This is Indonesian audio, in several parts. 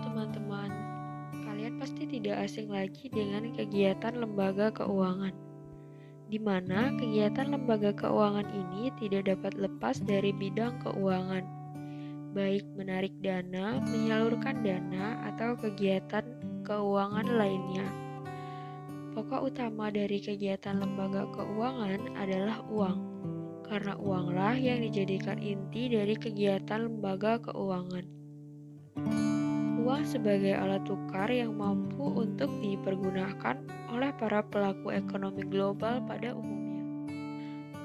teman-teman, kalian pasti tidak asing lagi dengan kegiatan lembaga keuangan, di mana kegiatan lembaga keuangan ini tidak dapat lepas dari bidang keuangan, baik menarik dana, menyalurkan dana, atau kegiatan keuangan lainnya. Pokok utama dari kegiatan lembaga keuangan adalah uang, karena uanglah yang dijadikan inti dari kegiatan lembaga keuangan. Uang sebagai alat tukar yang mampu untuk dipergunakan oleh para pelaku ekonomi global pada umumnya.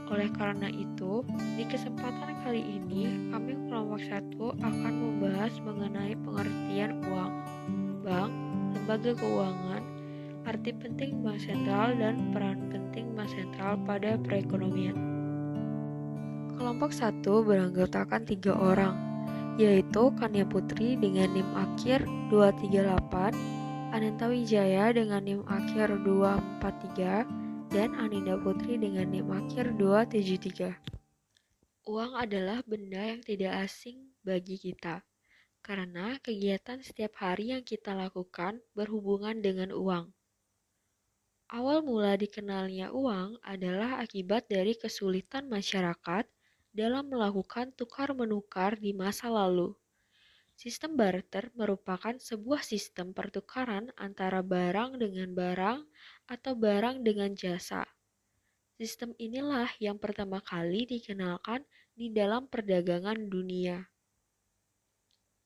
Oleh karena itu, di kesempatan kali ini, kami kelompok 1 akan membahas mengenai pengertian uang, bank, lembaga keuangan, arti penting bank sentral, dan peran penting bank sentral pada perekonomian. Kelompok 1 beranggotakan 3 orang, yaitu Kania Putri dengan NIM akhir 238, Ananta Wijaya dengan NIM akhir 243, dan Aninda Putri dengan NIM akhir 273. Uang adalah benda yang tidak asing bagi kita, karena kegiatan setiap hari yang kita lakukan berhubungan dengan uang. Awal mula dikenalnya uang adalah akibat dari kesulitan masyarakat dalam melakukan tukar-menukar di masa lalu. Sistem barter merupakan sebuah sistem pertukaran antara barang dengan barang atau barang dengan jasa. Sistem inilah yang pertama kali dikenalkan di dalam perdagangan dunia.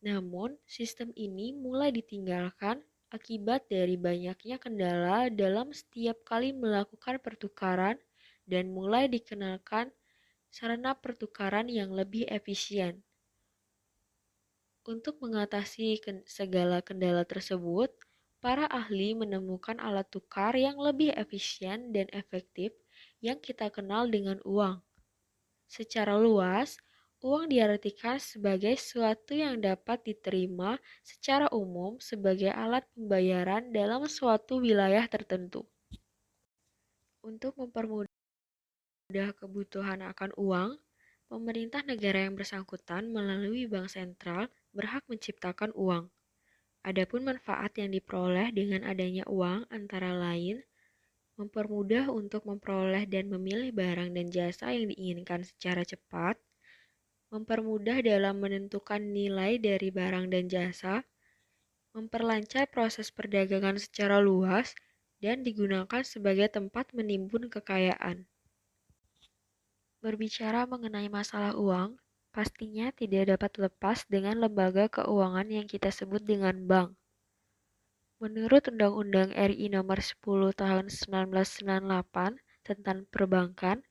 Namun, sistem ini mulai ditinggalkan akibat dari banyaknya kendala dalam setiap kali melakukan pertukaran dan mulai dikenalkan sarana pertukaran yang lebih efisien. Untuk mengatasi segala kendala tersebut, para ahli menemukan alat tukar yang lebih efisien dan efektif yang kita kenal dengan uang. Secara luas, uang diartikan sebagai sesuatu yang dapat diterima secara umum sebagai alat pembayaran dalam suatu wilayah tertentu. Untuk mempermudah kebutuhan akan uang, pemerintah negara yang bersangkutan melalui bank sentral berhak menciptakan uang. Adapun manfaat yang diperoleh dengan adanya uang antara lain mempermudah untuk memperoleh dan memilih barang dan jasa yang diinginkan secara cepat, mempermudah dalam menentukan nilai dari barang dan jasa, memperlancar proses perdagangan secara luas, dan digunakan sebagai tempat menimbun kekayaan. Berbicara mengenai masalah uang, pastinya tidak dapat lepas dengan lembaga keuangan yang kita sebut dengan bank. Menurut Undang-Undang RI Nomor 10 Tahun 1998 tentang perbankan,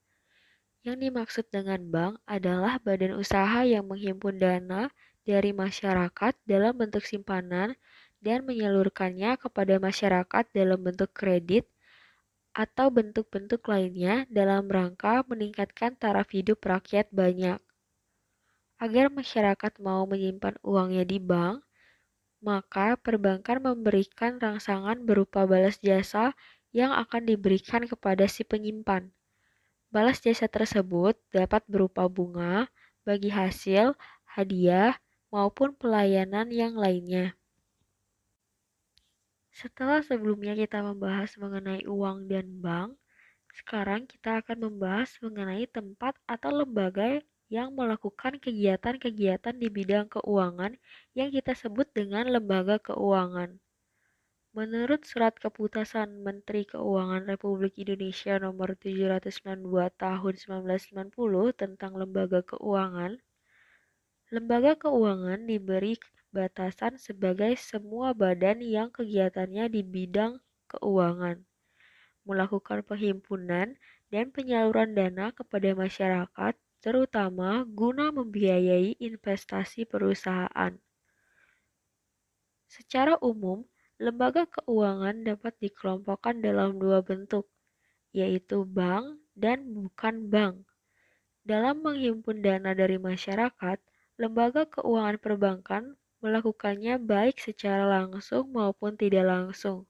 yang dimaksud dengan bank adalah badan usaha yang menghimpun dana dari masyarakat dalam bentuk simpanan dan menyalurkannya kepada masyarakat dalam bentuk kredit atau bentuk-bentuk lainnya dalam rangka meningkatkan taraf hidup rakyat banyak. Agar masyarakat mau menyimpan uangnya di bank, maka perbankan memberikan rangsangan berupa balas jasa yang akan diberikan kepada si penyimpan. Balas jasa tersebut dapat berupa bunga, bagi hasil, hadiah, maupun pelayanan yang lainnya. Setelah sebelumnya kita membahas mengenai uang dan bank, sekarang kita akan membahas mengenai tempat atau lembaga yang melakukan kegiatan-kegiatan di bidang keuangan yang kita sebut dengan lembaga keuangan. Menurut Surat Keputusan Menteri Keuangan Republik Indonesia Nomor 792 Tahun 1990 tentang Lembaga Keuangan, lembaga keuangan diberi batasan sebagai semua badan yang kegiatannya di bidang keuangan, melakukan penghimpunan dan penyaluran dana kepada masyarakat, terutama guna membiayai investasi perusahaan. Secara umum, lembaga keuangan dapat dikelompokkan dalam dua bentuk, yaitu bank dan bukan bank. Dalam menghimpun dana dari masyarakat, lembaga keuangan perbankan melakukannya baik secara langsung maupun tidak langsung.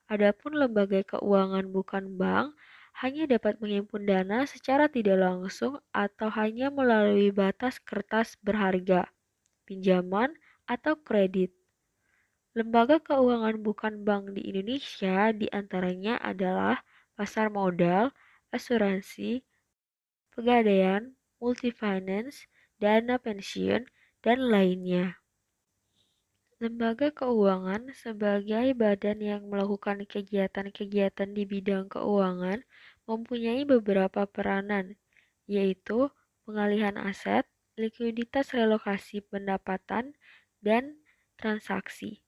Adapun lembaga keuangan bukan bank hanya dapat menghimpun dana secara tidak langsung atau hanya melalui batas kertas berharga, pinjaman, atau kredit. Lembaga keuangan bukan bank di Indonesia diantaranya adalah pasar modal, asuransi, pegadaian, multifinance, dana pensiun, dan lainnya. Lembaga keuangan sebagai badan yang melakukan kegiatan-kegiatan di bidang keuangan mempunyai beberapa peranan, yaitu pengalihan aset, likuiditas relokasi pendapatan, dan transaksi.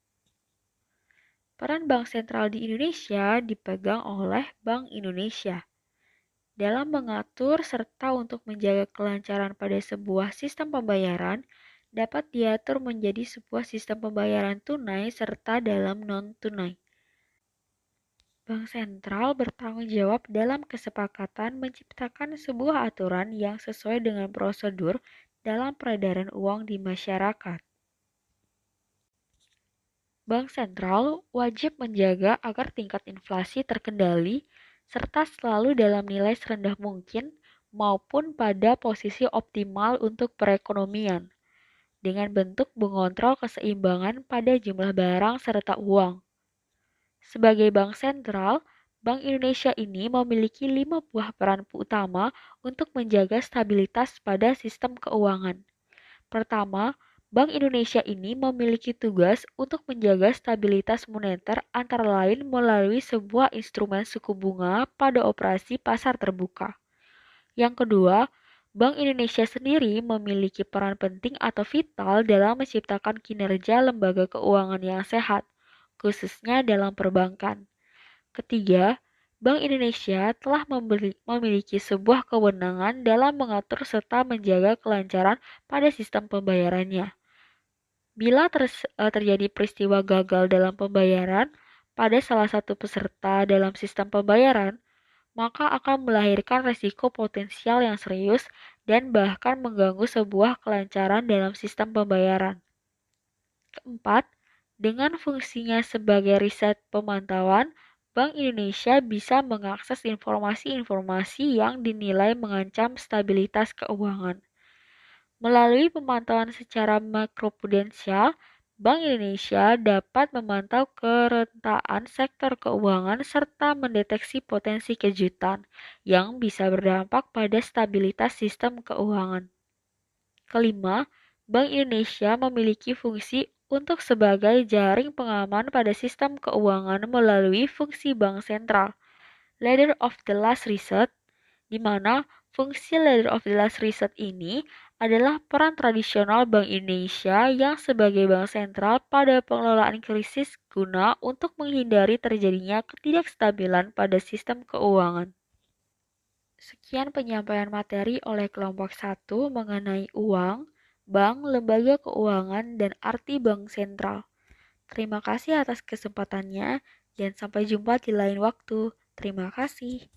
Peran Bank Sentral di Indonesia dipegang oleh Bank Indonesia dalam mengatur serta untuk menjaga kelancaran pada sebuah sistem pembayaran dapat diatur menjadi sebuah sistem pembayaran tunai serta dalam non-tunai. Bank sentral bertanggung jawab dalam kesepakatan menciptakan sebuah aturan yang sesuai dengan prosedur dalam peredaran uang di masyarakat. Bank sentral wajib menjaga agar tingkat inflasi terkendali serta selalu dalam nilai serendah mungkin maupun pada posisi optimal untuk perekonomian, dengan bentuk mengontrol keseimbangan pada jumlah barang serta uang. Sebagai bank sentral, Bank Indonesia ini memiliki 5 buah peran utama untuk menjaga stabilitas pada sistem keuangan. Pertama, Bank Indonesia ini memiliki tugas untuk menjaga stabilitas moneter antara lain melalui sebuah instrumen suku bunga pada operasi pasar terbuka. Yang kedua, Bank Indonesia sendiri memiliki peran penting atau vital dalam menciptakan kinerja lembaga keuangan yang sehat, khususnya dalam perbankan. Ketiga, Bank Indonesia telah memiliki sebuah kewenangan dalam mengatur serta menjaga kelancaran pada sistem pembayarannya. Bila terjadi peristiwa gagal dalam pembayaran pada salah satu peserta dalam sistem pembayaran, maka akan melahirkan risiko potensial yang serius dan bahkan mengganggu sebuah kelancaran dalam sistem pembayaran. Keempat, dengan fungsinya sebagai riset pemantauan, Bank Indonesia bisa mengakses informasi-informasi yang dinilai mengancam stabilitas keuangan. Melalui pemantauan secara makroprudensial, Bank Indonesia dapat memantau kerentaan sektor keuangan serta mendeteksi potensi kejutan yang bisa berdampak pada stabilitas sistem keuangan. Kelima, Bank Indonesia memiliki fungsi untuk sebagai jaring pengaman pada sistem keuangan melalui fungsi bank sentral, Ladder of the Last Resort, di mana fungsi Ladder of the Last Resort ini adalah peran tradisional Bank Indonesia yang sebagai bank sentral pada pengelolaan krisis guna untuk menghindari terjadinya ketidakstabilan pada sistem keuangan. Sekian penyampaian materi oleh kelompok 1 mengenai uang, bank, lembaga keuangan, dan arti bank sentral. Terima kasih atas kesempatannya dan sampai jumpa di lain waktu. Terima kasih.